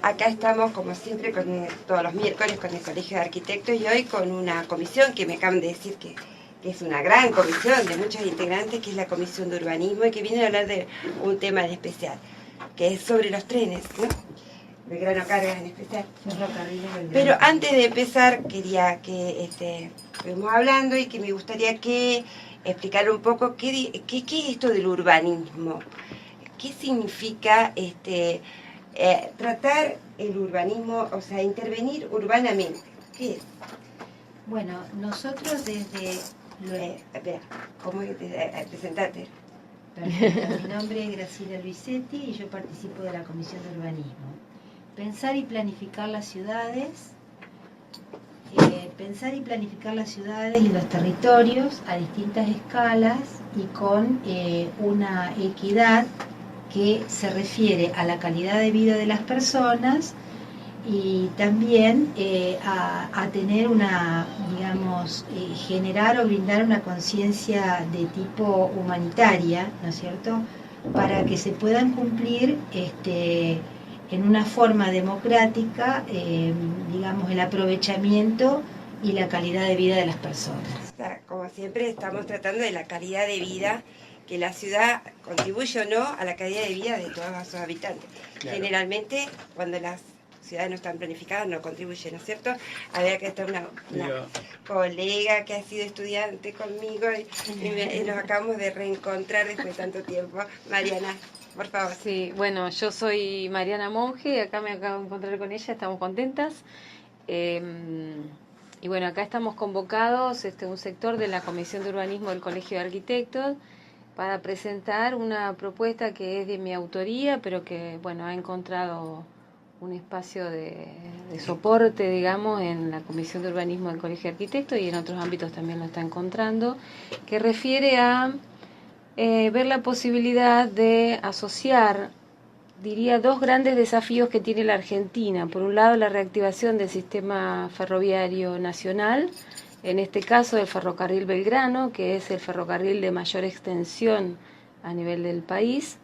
Acá estamos, como siempre, todos los miércoles con el Colegio de Arquitectos y hoy con una comisión que me acaban de decir que es una gran comisión de muchos integrantes, que es la Comisión de Urbanismo y que viene a hablar de un tema en especial, que es sobre los trenes, ¿no? Belgrano Cargas en especial. Pero antes de empezar, quería que estemos hablando y que me gustaría que explicar un poco qué es esto del urbanismo. ¿Qué significa tratar el urbanismo, o sea, intervenir urbanamente? ¿Qué es? Bueno, nosotros desde... Espera, ¿cómo es? Presentarte. Perfecto. Mi nombre es Graciela Luisetti y yo participo de la Comisión de Urbanismo. Pensar y planificar las ciudades, y los territorios a distintas escalas y con una equidad que se refiere a la calidad de vida de las personas y también a tener generar o brindar una conciencia de tipo humanitaria, ¿no es cierto?, para que se puedan cumplir en una forma democrática, el aprovechamiento y la calidad de vida de las personas. O sea, como siempre estamos tratando de la calidad de vida, que la ciudad contribuye o no a la calidad de vida de todos sus habitantes. Claro. Generalmente, cuando las ciudades no están planificadas, no contribuyen, ¿no es cierto? Había que estar una colega que ha sido estudiante conmigo y nos acabamos de reencontrar después de tanto tiempo. Mariana, por favor. Sí, bueno, yo soy Mariana Monge, acá me acabo de encontrar con ella, estamos contentas. Y bueno, acá estamos convocados, un sector de la Comisión de Urbanismo del Colegio de Arquitectos, para presentar una propuesta que es de mi autoría, pero que, bueno, ha encontrado un espacio de soporte, digamos, en la Comisión de Urbanismo del Colegio de Arquitectos y en otros ámbitos también lo está encontrando, que refiere a ver la posibilidad de asociar, diría, dos grandes desafíos que tiene la Argentina. Por un lado, la reactivación del sistema ferroviario nacional, en este caso el ferrocarril Belgrano, que es el ferrocarril de mayor extensión a nivel del país.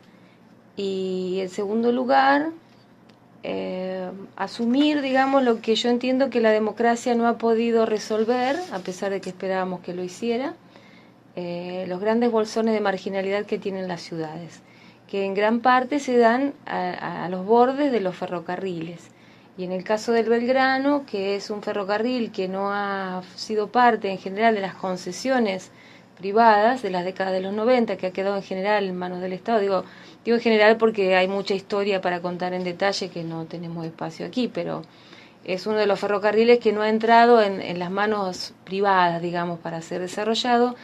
Y en segundo lugar, asumir, digamos, lo que yo entiendo que la democracia no ha podido resolver, a pesar de que esperábamos que lo hiciera, los grandes bolsones de marginalidad que tienen las ciudades, que en gran parte se dan a los bordes de los ferrocarriles. Y en el caso del Belgrano, que es un ferrocarril que no ha sido parte en general de las concesiones privadas de las décadas de los 90, que ha quedado en general en manos del Estado, digo en general porque hay mucha historia para contar en detalle que no tenemos espacio aquí, pero es uno de los ferrocarriles que no ha entrado en las manos privadas, digamos, para ser desarrollado.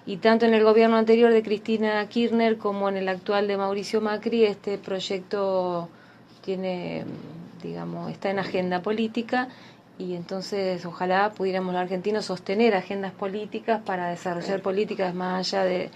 Y tanto en el gobierno anterior de Cristina Kirchner como en el actual de Mauricio Macri, este proyecto tiene, digamos, está en agenda política y entonces ojalá pudiéramos los argentinos sostener agendas políticas para desarrollar políticas más allá de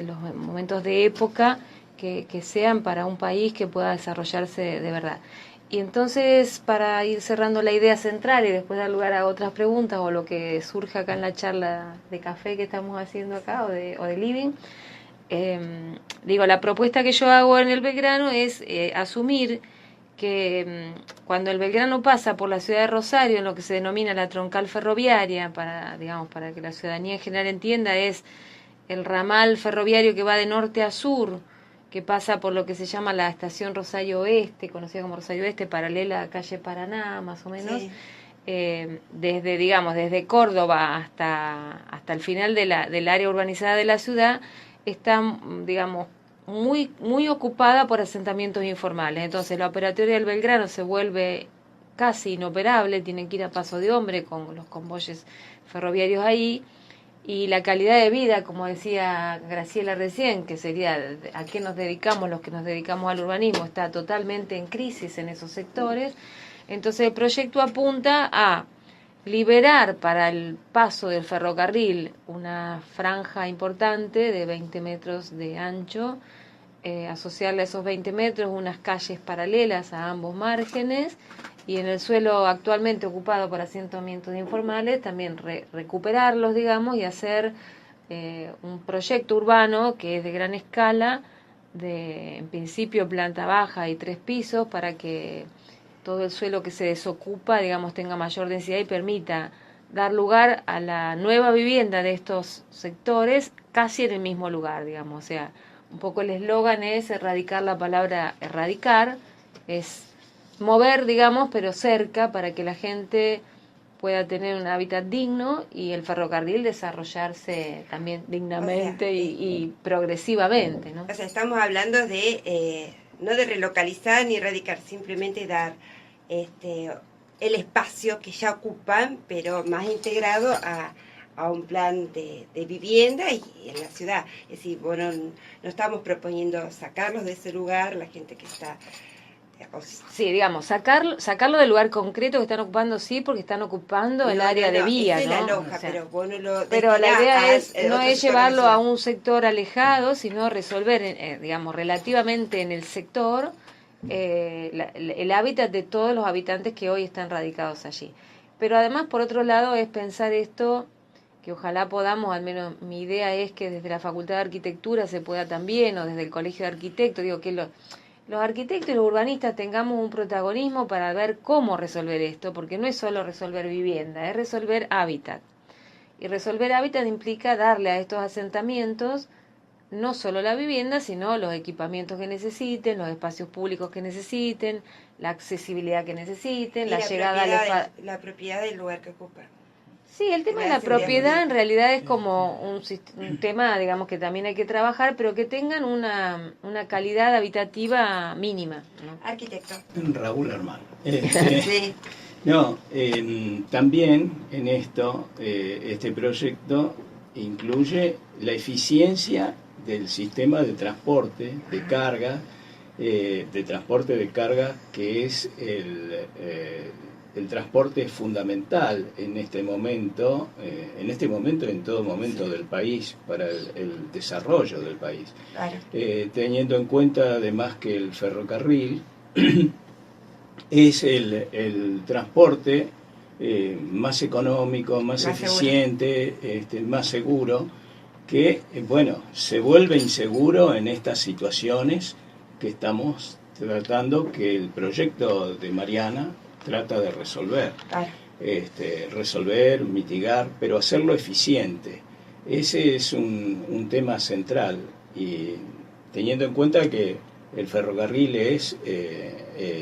los momentos de época que sean para un país que pueda desarrollarse de verdad. Y entonces, para ir cerrando la idea central y después dar lugar a otras preguntas o lo que surja acá en la charla de café que estamos haciendo acá o de living, la propuesta que yo hago en el Belgrano es asumir que cuando el Belgrano pasa por la ciudad de Rosario, en lo que se denomina la troncal ferroviaria, para que la ciudadanía en general entienda, es el ramal ferroviario que va de norte a sur, que pasa por lo que se llama la estación Rosario Oeste, conocida como Rosario Oeste, paralela a calle Paraná, más o menos, sí. Desde Córdoba hasta el final del área urbanizada de la ciudad, está, digamos, muy, muy ocupada por asentamientos informales. Entonces la operatoria del Belgrano se vuelve casi inoperable, tienen que ir a paso de hombre con los convoyes ferroviarios ahí, y la calidad de vida, como decía Graciela recién, que sería a qué nos dedicamos los que nos dedicamos al urbanismo, está totalmente en crisis en esos sectores. Entonces el proyecto apunta a liberar para el paso del ferrocarril una franja importante de 20 metros de ancho, asociarle a esos 20 metros unas calles paralelas a ambos márgenes, y en el suelo actualmente ocupado por asentamientos informales también recuperarlos, digamos, y hacer un proyecto urbano que es de gran escala, en principio planta baja y 3 pisos, para que todo el suelo que se desocupa, digamos, tenga mayor densidad y permita dar lugar a la nueva vivienda de estos sectores casi en el mismo lugar, digamos. O sea, un poco el eslogan es erradicar la palabra erradicar, es mover, digamos, pero cerca para que la gente pueda tener un hábitat digno y el ferrocarril desarrollarse también dignamente y progresivamente, ¿no? O sea, estamos hablando de no de relocalizar ni erradicar, simplemente dar el espacio que ya ocupan, pero más integrado a un plan de vivienda y en la ciudad. Es decir, bueno, no estamos proponiendo sacarlos de ese lugar, la gente que está... Sí, digamos, sacarlo del lugar concreto que están ocupando, sí, porque están ocupando el área de vía, esa ¿no? es la loja, o sea, pero vos no lo pero la idea no es llevarlo a a un sector alejado, sino resolver, digamos, relativamente en el sector el hábitat de todos los habitantes que hoy están radicados allí. Pero además, por otro lado, es pensar esto, que ojalá podamos, al menos mi idea es que desde la Facultad de Arquitectura se pueda también, o desde el Colegio de Arquitectos, digo que los arquitectos y los urbanistas tengamos un protagonismo para ver cómo resolver esto, porque no es solo resolver vivienda, es resolver hábitat. Y resolver hábitat implica darle a estos asentamientos no solo la vivienda, sino los equipamientos que necesiten, los espacios públicos que necesiten, la accesibilidad que necesiten, la llegada a la propiedad del lugar que ocupan. Sí, el tema de la propiedad en realidad es como un tema, digamos, que también hay que trabajar, pero que tengan una calidad habitativa mínima, ¿no? Arquitecto. Raúl Hermano. Sí. No, también en esto, este proyecto incluye la eficiencia del sistema de transporte de carga, que es el transporte fundamental en este momento y en todo momento del país, para el desarrollo del país. Claro. Teniendo en cuenta además que el ferrocarril es el transporte más económico, más eficiente, más seguro, que se vuelve inseguro en estas situaciones que estamos tratando, que el proyecto de Mariana trata de resolver. Claro. Resolver, mitigar, pero hacerlo eficiente. Ese es un tema central, y teniendo en cuenta que el ferrocarril es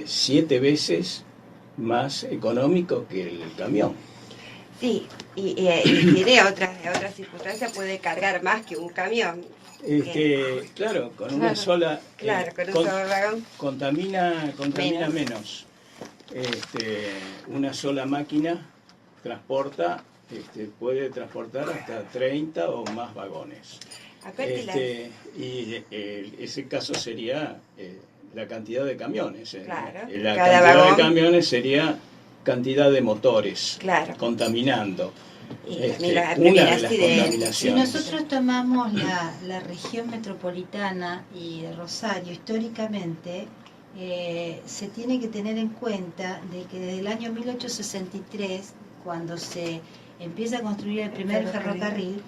7 veces más económico que el camión. Sí, y tiene otras circunstancias, puede cargar más que un camión. Claro, con una sola... con un solo vagón. Contamina menos. Una sola máquina puede transportar hasta 30 o más vagones. Ese caso sería la cantidad de camiones. Claro, la cantidad de camiones sería cantidad de motores, claro, contaminando. Una de las contaminaciones. Si nosotros tomamos la región metropolitana y de Rosario, históricamente, se tiene que tener en cuenta de que desde el año 1863, cuando se empieza a construir el primer ferrocarril,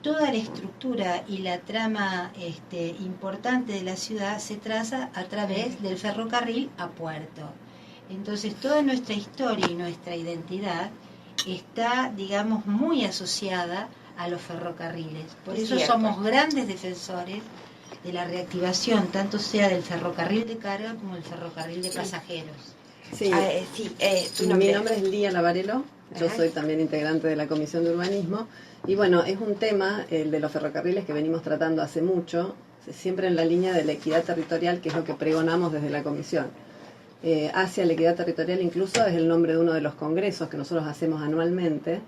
toda la estructura y la trama importante de la ciudad se traza a través del ferrocarril a puerto. Entonces toda nuestra historia y nuestra identidad está, digamos, muy asociada a los ferrocarriles. Por eso somos grandes defensores de la reactivación, tanto sea del ferrocarril de carga como del ferrocarril de pasajeros. Sí, mi nombre es Lía Lavarello, yo soy también integrante de la Comisión de Urbanismo, y bueno, es un tema, el de los ferrocarriles, que venimos tratando hace mucho, siempre en la línea de la equidad territorial, que es lo que pregonamos desde la Comisión. Hacia la equidad territorial incluso es el nombre de uno de los congresos que nosotros hacemos anualmente,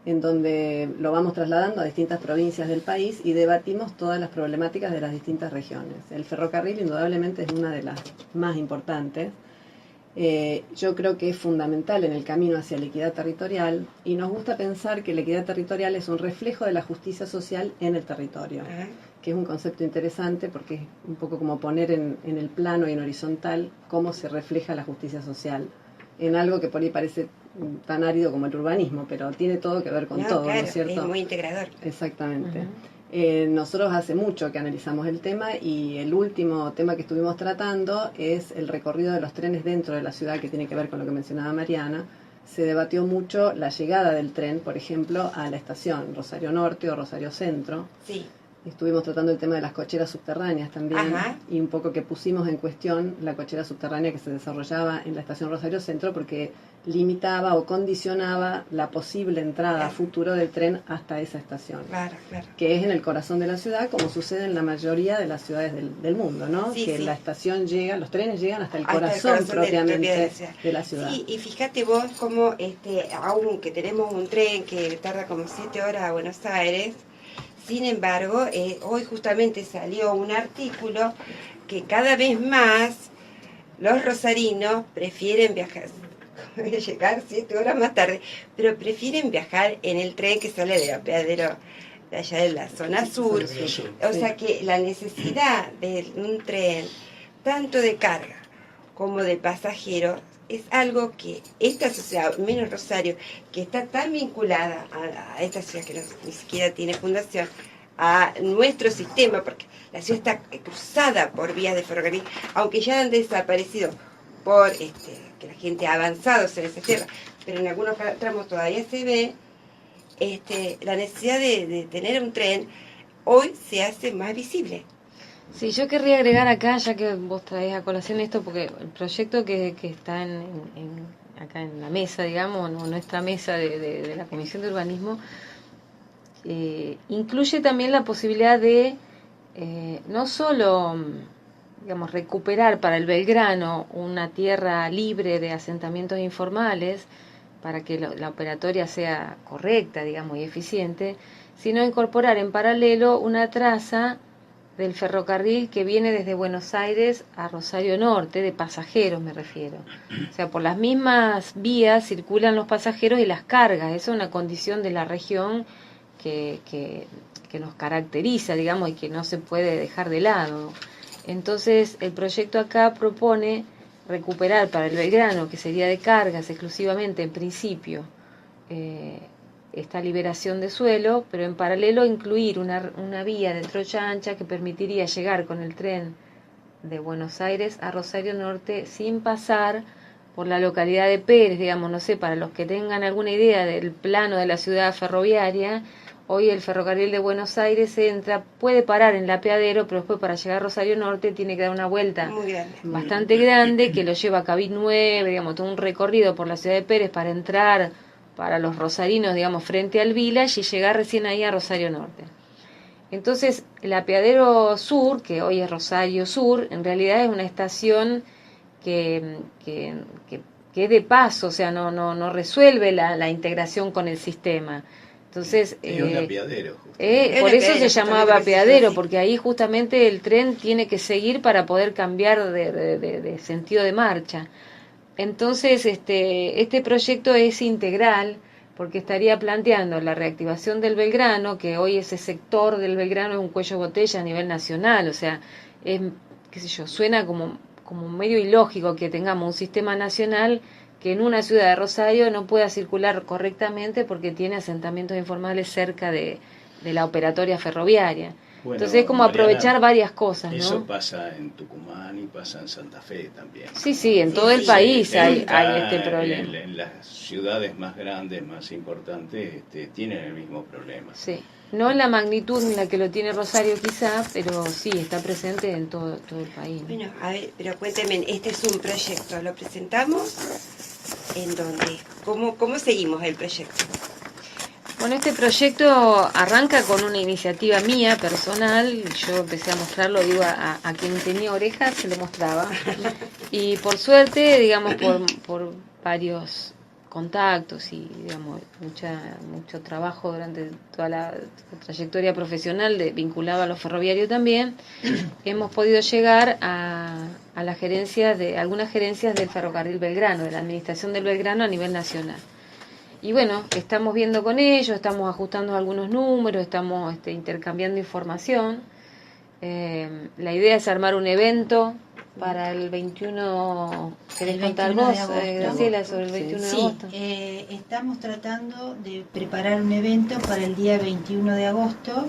en donde lo vamos trasladando a distintas provincias del país y debatimos todas las problemáticas de las distintas regiones. El ferrocarril indudablemente es una de las más importantes. Yo creo que es fundamental en el camino hacia la equidad territorial, y nos gusta pensar que la equidad territorial es un reflejo de la justicia social en el territorio, que es un concepto interesante porque es un poco como poner en el plano y en horizontal cómo se refleja la justicia social en algo que por ahí parece tan árido como el urbanismo, pero tiene todo que ver con todo, claro, ¿no es cierto? Es muy integrador. Exactamente. Nosotros hace mucho que analizamos el tema y el último tema que estuvimos tratando es el recorrido de los trenes dentro de la ciudad, que tiene que ver con lo que mencionaba Mariana. Se debatió mucho la llegada del tren, por ejemplo, a la estación Rosario Norte o Rosario Centro. Sí. Estuvimos tratando el tema de las cocheras subterráneas también. Ajá. Y un poco que pusimos en cuestión la cochera subterránea que se desarrollaba en la estación Rosario Centro, porque limitaba o condicionaba la posible entrada a futuro del tren hasta esa estación. Claro, claro. Que es en el corazón de la ciudad, como sucede en la mayoría de las ciudades del mundo, ¿no? Sí, que sí. la estación llega, los trenes llegan hasta el Hasta corazón propiamente ciudad. de la ciudad. Sí, y fíjate vos cómo aunque tenemos un tren que tarda como 7 horas a Buenos Aires, sin embargo, hoy justamente salió un artículo que cada vez más los rosarinos prefieren viajar, llegar 7 horas más tarde, pero prefieren viajar en el tren que sale del apeadero de allá de la zona sur. O sea que la necesidad de un tren, tanto de carga como de pasajeros, es algo que esta sociedad, menos Rosario, que está tan vinculada a esta ciudad que ni siquiera tiene fundación, a nuestro sistema, porque la ciudad está cruzada por vías de ferrocarril, aunque ya han desaparecido por que la gente ha avanzado sobre esa tierra, pero en algunos tramos todavía se ve la necesidad de tener un tren, hoy se hace más visible. Sí, yo querría agregar acá, ya que vos traés a colación esto, porque el proyecto que está acá en la mesa, digamos, en nuestra mesa de la Comisión de Urbanismo, incluye también la posibilidad de no solo, digamos, recuperar para el Belgrano una tierra libre de asentamientos informales, para que la operatoria sea correcta, digamos, y eficiente, sino incorporar en paralelo una traza del ferrocarril que viene desde Buenos Aires a Rosario Norte, de pasajeros me refiero. O sea, por las mismas vías circulan los pasajeros y las cargas. Esa es una condición de la región que nos caracteriza, digamos, y que no se puede dejar de lado. Entonces, el proyecto acá propone recuperar para el Belgrano, que sería de cargas exclusivamente en principio, esta liberación de suelo, pero en paralelo incluir una vía de trocha ancha que permitiría llegar con el tren de Buenos Aires a Rosario Norte sin pasar por la localidad de Pérez, digamos, no sé, para los que tengan alguna idea del plano de la ciudad ferroviaria, hoy el ferrocarril de Buenos Aires puede parar en el apeadero, pero después para llegar a Rosario Norte tiene que dar una vuelta bastante grande que lo lleva a Cabit 9, digamos, todo un recorrido por la ciudad de Pérez para entrar para los rosarinos, digamos, frente al Village y llegar recién ahí a Rosario Norte. Entonces, el apeadero sur, que hoy es Rosario Sur, en realidad es una estación que es de paso, o sea, no resuelve la integración con el sistema. Entonces, es un apeadero. Por eso se llamaba apeadero, porque ahí justamente el tren tiene que seguir para poder cambiar de sentido de marcha. Entonces, este proyecto es integral, porque estaría planteando la reactivación del Belgrano, que hoy ese sector del Belgrano es un cuello de botella a nivel nacional, o sea, qué sé yo, suena como medio ilógico que tengamos un sistema nacional que en una ciudad de Rosario no pueda circular correctamente porque tiene asentamientos informales cerca de la operatoria ferroviaria. Bueno, entonces es como Mariana, aprovechar varias cosas, ¿no? Eso pasa en Tucumán y pasa en Santa Fe también. Sí, en todo el país hay este problema. En las ciudades más grandes, más importantes, tienen el mismo problema. Sí, no en la magnitud en la que lo tiene Rosario quizá, pero sí, está presente en todo el país. Bueno, a ver, pero cuénteme, este es un proyecto, ¿lo presentamos? ¿En dónde? ¿Cómo seguimos el proyecto? Bueno, este proyecto arranca con una iniciativa mía, personal. Yo empecé a mostrarlo, digo, a quien tenía orejas, se lo mostraba. Y por suerte, digamos, por varios contactos y, digamos, mucho trabajo durante toda la trayectoria profesional vinculado a lo ferroviario también, hemos podido llegar a la gerencia algunas gerencias del Ferrocarril Belgrano, de la administración del Belgrano a nivel nacional. Y bueno, estamos viendo con ellos, estamos ajustando algunos números, estamos intercambiando información. La idea es armar un evento para el 21, ¿querés contar vos, Graciela, sobre el 21 de agosto? Estamos tratando de preparar un evento para el día 21 de agosto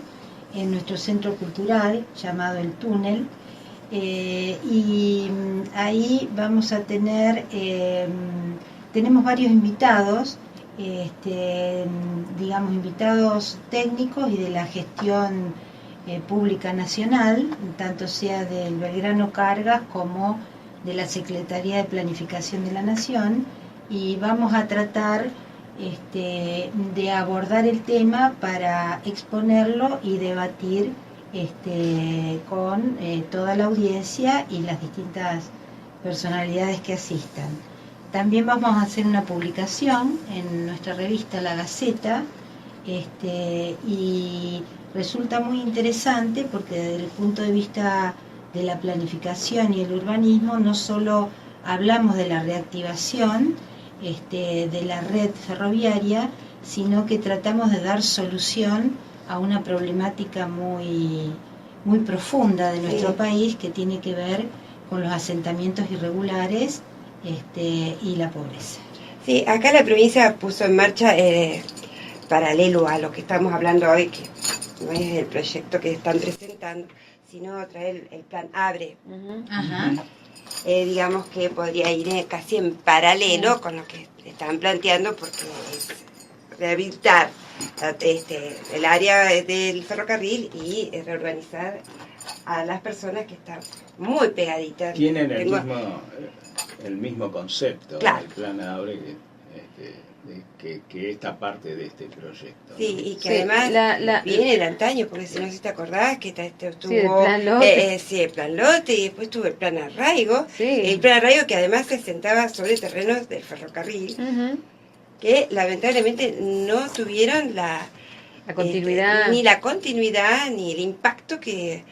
en nuestro centro cultural llamado El Túnel, y ahí vamos a tener, tenemos varios invitados, digamos invitados técnicos y de la gestión pública nacional, tanto sea del Belgrano Cargas como de la Secretaría de Planificación de la Nación, y vamos a tratar de abordar el tema para exponerlo y debatir con toda la audiencia y las distintas personalidades que asistan. También vamos a hacer una publicación en nuestra revista La Gaceta, y resulta muy interesante porque desde el punto de vista de la planificación y el urbanismo no solo hablamos de la reactivación de la red ferroviaria, sino que tratamos de dar solución a una problemática muy, muy profunda de nuestro país, que tiene que ver con los asentamientos irregulares y la pobreza. Sí, acá la provincia puso en marcha, paralelo a lo que estamos hablando hoy, que no es el proyecto que están presentando, sino traer el plan ABRE. Ajá. Digamos que podría ir casi en paralelo con lo que están planteando, porque es rehabilitar el área del ferrocarril y reurbanizar a las personas que están muy pegaditas. Tienen el mismo concepto, claro, el plan ABRE, que esta parte de este proyecto. Sí, ¿no? y que además viene el antaño, porque si no, si te acordás, que estuvo el plan lote. el plan lote, y después tuvo el plan arraigo, Sí. El plan arraigo que además se sentaba sobre terrenos del ferrocarril, que lamentablemente no tuvieron la continuidad, ni la continuidad ni el impacto que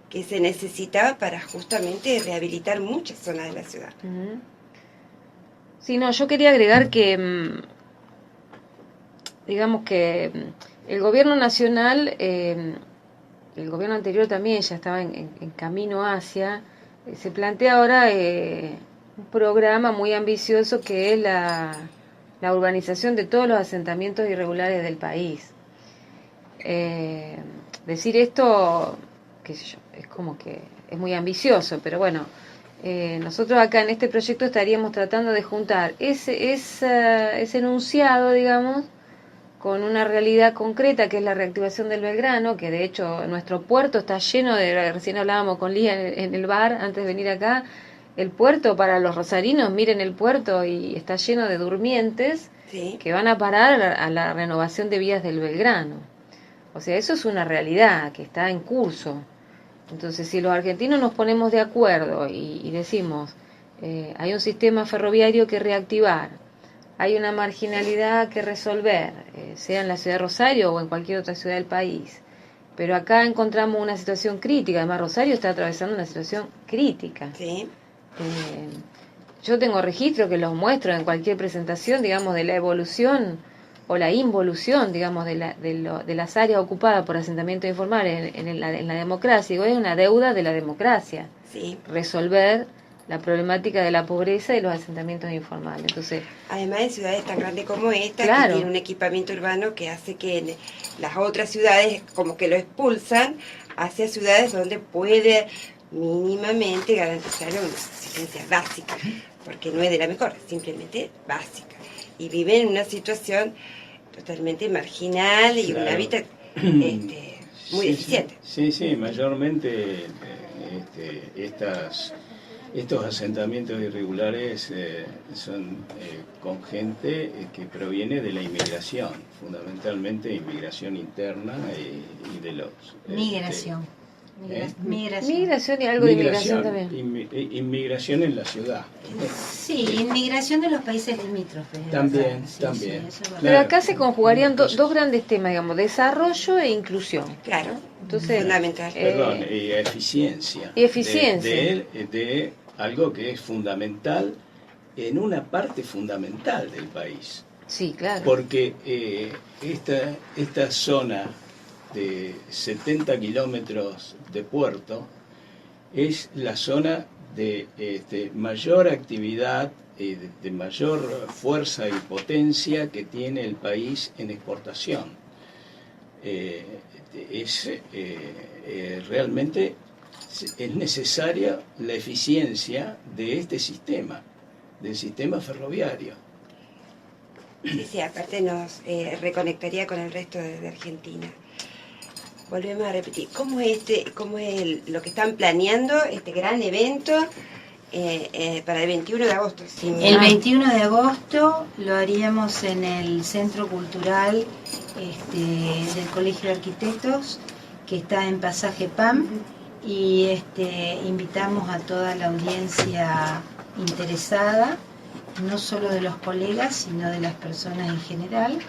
se necesitaba para justamente rehabilitar muchas zonas de la ciudad. Sí, no, yo quería agregar que digamos que el gobierno nacional, el gobierno anterior también ya estaba en camino hacia, se plantea ahora un programa muy ambicioso que es la urbanización de todos los asentamientos irregulares del país. Decir esto, qué sé yo, es como que es muy ambicioso, pero bueno, nosotros acá en este proyecto estaríamos tratando de juntar ese enunciado, digamos, con una realidad concreta que es la reactivación del Belgrano, que de hecho nuestro puerto está lleno de, recién hablábamos con Lía en el bar antes de venir acá, el puerto para los rosarinos, miren el puerto y está lleno de durmientes, sí, que van a parar a la renovación de vías del Belgrano. O sea, eso es una realidad que está en curso. Entonces, si los argentinos nos ponemos de acuerdo y decimos, hay un sistema ferroviario que reactivar, hay una marginalidad que resolver, sea en la ciudad de Rosario o en cualquier otra ciudad del país, pero acá encontramos una situación crítica, además Rosario está atravesando una situación crítica. Sí. Yo tengo registro que los muestro en cualquier presentación, digamos, de la evolución o la involución, digamos, de las áreas ocupadas por asentamientos informales en la democracia. Digo, es una deuda de la democracia, sí, resolver la problemática de la pobreza y los asentamientos informales. Entonces, además en ciudades tan grandes como esta, claro, que tiene un equipamiento urbano que hace que las otras ciudades como que lo expulsan hacia ciudades donde puede mínimamente garantizar una asistencia básica, porque no es de la mejor, simplemente básica, y viven en una situación totalmente marginal y claro, un hábitat muy deficiente. Sí, mayormente estos asentamientos irregulares son con gente que proviene de la inmigración, fundamentalmente inmigración interna y de los... Migración. Migración y algo de inmigración también. Inmigración en la ciudad. Sí, inmigración de los países limítrofes. También, sí, también. Sí, pero acá se conjugarían dos grandes temas, digamos, desarrollo e inclusión. Claro, entonces, fundamental. Perdón, y eficiencia. Y eficiencia. De algo que es fundamental en una parte fundamental del país. Sí, claro. Porque esta zona de 70 kilómetros de puerto es la zona de mayor actividad, de mayor fuerza y potencia que tiene el país en exportación. realmente es necesaria la eficiencia de este sistema, del sistema ferroviario. Sí, aparte nos reconectaría con el resto de Argentina. Volvemos a repetir, ¿cómo es lo que están planeando, este gran evento para el 21 de agosto? El 21 de agosto lo haríamos en el Centro Cultural del Colegio de Arquitectos, que está en Pasaje PAM, y invitamos a toda la audiencia interesada, no solo de los colegas, sino de las personas en general,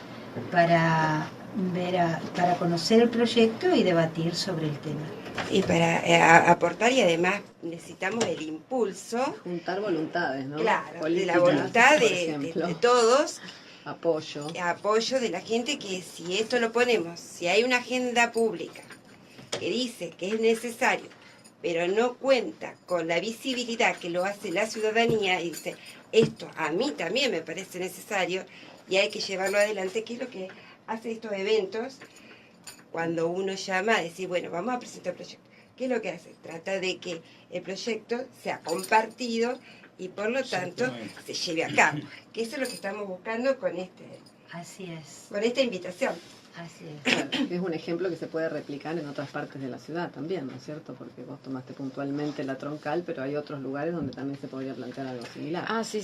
para conocer el proyecto y debatir sobre el tema. Y para aportar, y además necesitamos el impulso. Juntar voluntades, ¿no? Claro, políticas, de la voluntad de todos. Apoyo de la gente, que si esto lo ponemos, si hay una agenda pública que dice que es necesario, pero no cuenta con la visibilidad que lo hace la ciudadanía, y dice, esto a mí también me parece necesario y hay que llevarlo adelante, que es lo que hace estos eventos cuando uno llama a decir, bueno, vamos a presentar el proyecto. ¿Qué es lo que hace? Trata de que el proyecto sea compartido y por lo tanto se lleve a cabo. Que eso es lo que estamos buscando con Así es. Con esta invitación. Así es. Claro, es un ejemplo que se puede replicar en otras partes de la ciudad también, ¿no es cierto? Porque vos tomaste puntualmente la Troncal, pero hay otros lugares donde también se podría plantear algo similar. Ah, sí,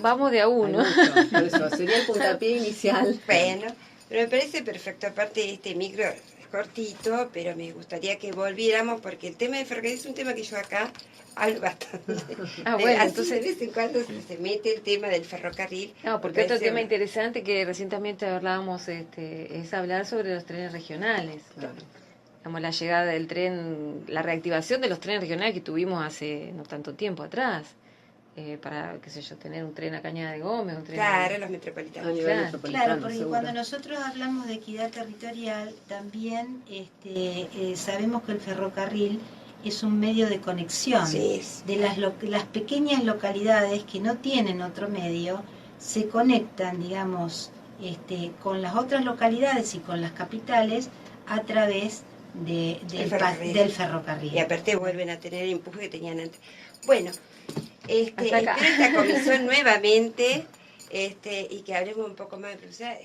vamos de a uno. Por eso sería el puntapié inicial. Bueno, pero me parece perfecto. Aparte, este micro es cortito, pero me gustaría que volviéramos, porque el tema de ferrocarril es un tema que yo acá hablo bastante. Bueno, entonces de vez en cuando se mete el tema del ferrocarril. No, porque otro tema interesante que recientemente hablábamos es hablar sobre los trenes regionales. Claro. Digamos, la llegada del tren, la reactivación de los trenes regionales que tuvimos hace no tanto tiempo atrás. Para, qué sé yo, tener un tren a Cañada de Gómez, un tren... Claro, los metropolitanos. A nivel metropolitano, Claro, porque seguro. cuando nosotros hablamos de equidad territorial, también sabemos que el ferrocarril es un medio de conexión. Sí. De las pequeñas localidades que no tienen otro medio, se conectan, digamos, con las otras localidades y con las capitales a través del ferrocarril. Y aparte vuelven a tener el empuje que tenían antes. Bueno, espero esta comisión nuevamente, y que hablemos un poco más de profundidad.